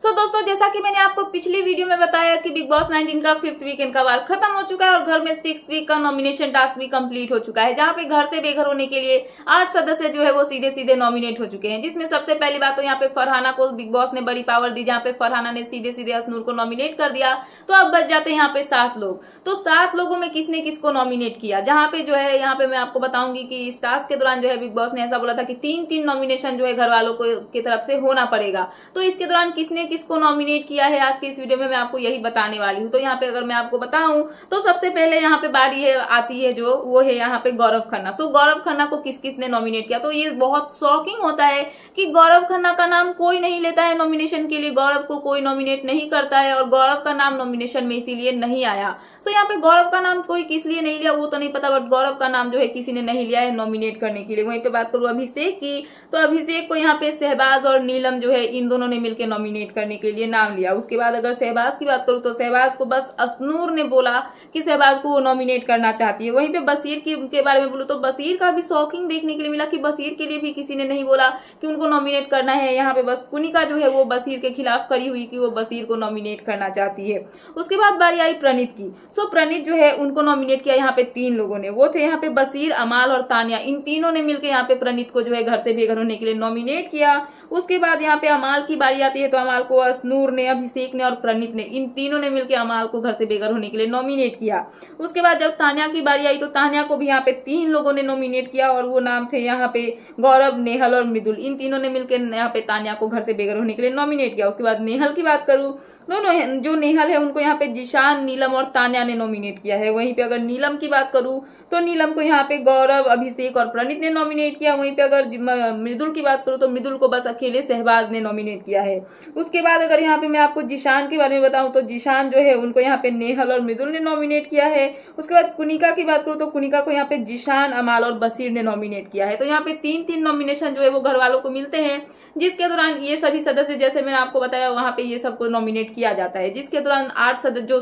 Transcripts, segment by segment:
दोस्तों, जैसा कि मैंने आपको पिछली वीडियो में बताया कि बिग बॉस 19 का 5th वीकेंड का वार खत्म हो चुका है और घर में 6th वीक का नॉमिनेशन टास्क भी कंप्लीट हो चुका है, जहां पे घर से बेघर होने के लिए 8 सदस्य जो है वो सीधे सीधे नॉमिनेट हो चुके हैं। जिसमें सबसे पहली बात तो यहाँ पे फरहाना को बिग बॉस ने बड़ी पावर दी, जहाँ पे फरहाना ने सीधे सीधे असनूर को नॉमिनेट कर दिया। तो अब बच जाते हैं यहाँ पे 7 लोग। तो 7 लोगों में किसने किसको नॉमिनेट किया, जहां पे जो है यहाँ पे मैं आपको बताऊंगी कि इस टास्क के दौरान जो है बिग बॉस ने ऐसा बोला था कि 3-3 नॉमिनेशन जो है घर वालों को की तरफ से होना पड़ेगा। तो इसके दौरान किसने किसको नॉमिनेट किया है आज की इस वीडियो में मैं आपको यही बताने वाली हूँ। तो यहाँ पे अगर मैं आपको बताऊं तो सबसे पहले यहाँ पे बारी है आती है जो वो है यहाँ पे गौरव खन्ना। गौरव खन्ना को किस किस ने नॉमिनेट किया, तो ये बहुत शॉकिंग होता है कि गौरव खन्ना का नाम कोई नहीं लेता है नॉमिनेशन के लिए, गौरव को कोई नॉमिनेट नहीं करता है और गौरव का नाम नॉमिनेशन में इसीलिए नहीं आया। यहाँ पे गौरव का नाम कोई किस लिए नहीं लिया वो तो नहीं पता, बट गौरव का नाम जो है किसी ने नहीं लिया है नॉमिनेट करने के लिए। वहीं पे बात करूं अभिषेक की, तो अभिषेक को यहाँ पे शहबाज और नीलम जो है इन दोनों ने मिलकर नॉमिनेट करने के लिए नाम लिया। उसके बाद अगर शहबाज की बात करूं तो शहबाज को बस असनूर ने बोला कि शहबाज को वो नॉमिनेट करना चाहती है। वहीं पे बशीर के बारे में बोलूं तो बशीर का भी शॉकिंग देखने के लिए मिला कि बशीर के लिए भी किसी ने नहीं बोला कि उनको नॉमिनेट करना है। यहाँ पे बस कुनिका जो है वो बशीर के खिलाफ खड़ी हुई कि वो बशीर को नॉमिनेट करना चाहती है। उसके बाद बारी आई प्रणीत की। प्रणीत जो है उनको नॉमिनेट किया यहाँ पे 3 लोगों ने, वो थे यहाँ पे बशीर, अमाल और तानिया। इन तीनों ने मिलकर यहाँ पे प्रणीत को जो है घर से बेघर होने के लिए नॉमिनेट किया। उसके बाद यहाँ पे अमाल की बारी आती है, तो अमाल को असनूर ने, अभिषेक ने और प्रणीत ने, इन तीनों ने मिलकर अमाल को घर से बेघर होने के लिए नॉमिनेट किया। उसके बाद जब तानिया की बारी आई तो तानिया को भी यहाँ पे 3 लोगों ने नॉमिनेट किया और वो नाम थे यहाँ पे गौरव, नेहल और मृदुल। इन तीनों ने मिलकर यहाँ पे तानिया को घर से बेघर होने के लिए नॉमिनेट किया। उसके बाद नेहल की बात करूं, दोनों जो नेहल है उनको यहाँ पे जिशान, नीलम और तानिया ने नॉमिनेट किया है। वहीं पे अगर नीलम की बात करूं तो नीलम को यहाँ पे गौरव, अभिषेक और प्रणीत ने नॉमिनेट किया। वहीं पे अगर मृदुल की बात करूं तो मृदुल को बस अकेले शहबाज ने नॉमिनेट किया है। उसके बाद अगर यहाँ पे मैं आपको जिशान के बारे में बताऊं तो जिशान जो है उनको यहाँ पे नेहल और मृदुल ने नॉमिनेट किया है। उसके बाद कुनिका की बात करूं तो कुनिका को यहाँ पे जिशान, अमाल और बशीर ने नॉमिनेट किया है। तो यहाँ पे 3-3 नॉमिनेशन जो है वो घर वालों को मिलते हैं, जिसके दौरान ये सभी सदस्य, जैसे मैंने आपको बताया, वहां पे ये सबको नॉमिनेट किया जाता है। जिसके दौरान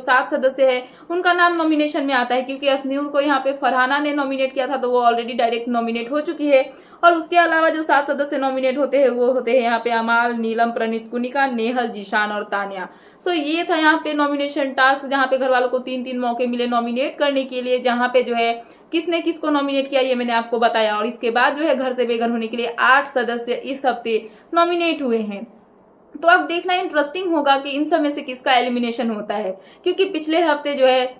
7 सदस्य है उनका नाम नॉमिनेशन में आता है, क्योंकि असनूर को यहाँ पे फरहाना ने नॉमिनेट किया था तो वो ऑलरेडी डायरेक्ट नॉमिनेट हो चुकी है। और उसके अलावा जो 7 सदस्य नॉमिनेट होते हैं वो होते हैं यहाँ पे अमाल, नीलम, प्रणीत, कुनिका, नेहल, जिशान और तानिया। ये था यहाँ पे नॉमिनेशन टास्क, जहाँ पे घर वालों को 3-3 मौके मिले नॉमिनेट करने के लिए, जहाँ पे जो है किसने किसको नॉमिनेट किया ये मैंने आपको बताया। और इसके बाद जो है घर से बेघर होने के लिए 8 सदस्य इस हफ्ते नॉमिनेट हुए हैं। तो अब देखना इंटरेस्टिंग होगा कि इन सब में से किसका एलिमिनेशन होता है, क्योंकि पिछले हफ्ते जो है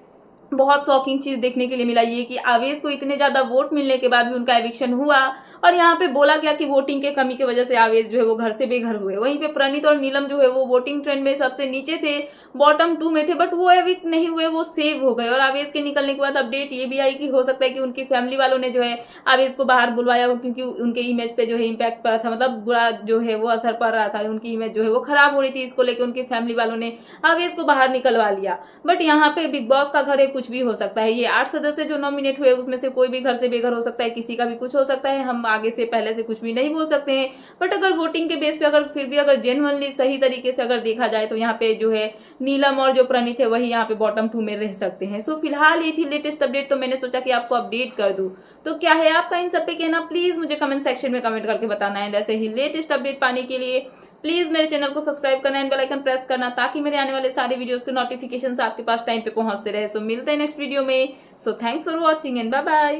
बहुत शॉकिंग चीज देखने के लिए मिला ये कि आवेश को इतने ज्यादा वोट मिलने के बाद भी उनका एविक्शन हुआ और यहाँ पे बोला गया कि वोटिंग के कमी की वजह से आवेश जो है वो घर से बेघर हुए। वहीं पे प्रणीत और नीलम जो है वो वोटिंग ट्रेंड में सबसे नीचे थे, बॉटम 2 में थे, बट वो एविक्ट नहीं हुए, वो सेव हो गए। और आवेश के निकलने के बाद अपडेट ये भी आई कि हो सकता है कि उनकी फैमिली वालों ने जो है आवेश को बाहर बुलवाया हो, क्योंकि उनके इमेज पे जो है इम्पैक्ट पड़ा था, मतलब बुरा जो है वो असर पड़ रहा था, उनकी इमेज जो है वो खराब हो रही थी। इसको लेकर उनकी फैमिली वालों ने आवेश को बाहर निकलवा लिया। बट यहाँ पे बिग बॉस का घर है, कुछ भी हो सकता है। ये 8 सदस्य जो नॉमिनेट हुए उसमें से कोई भी घर से बेघर हो सकता है, किसी का भी कुछ हो सकता है। हम आगे से पहले से कुछ भी नहीं बोल सकते हैं, बट अगर वोटिंग के बेस पे अगर फिर भी अगर जेन्युइनली सही तरीके से अगर देखा जाए तो यहाँ पे जो है नीलम और जो प्रणीत है वही यहाँ पे बॉटम 2 में रह सकते हैं। फिलहाल ये थी लेटेस्ट अपडेट, तो मैंने सोचा कि आपको अपडेट कर दूं। तो क्या है आपका इन सब पे कहना, प्लीज मुझे कमेंट सेक्शन में कमेंट करके बताना है। ऐसे ही लेटेस्ट अपडेट पाने के लिए प्लीज मेरे चैनल को सब्सक्राइब करना एंड बेल आइकन प्रेस करना, ताकि मेरे आने वाले सारे वीडियोस के नोटिफिकेशन आपके पास टाइम पे पहुंचते रहे। मिलते हैं नेक्स्ट वीडियो में। Thanks for watching and bye bye.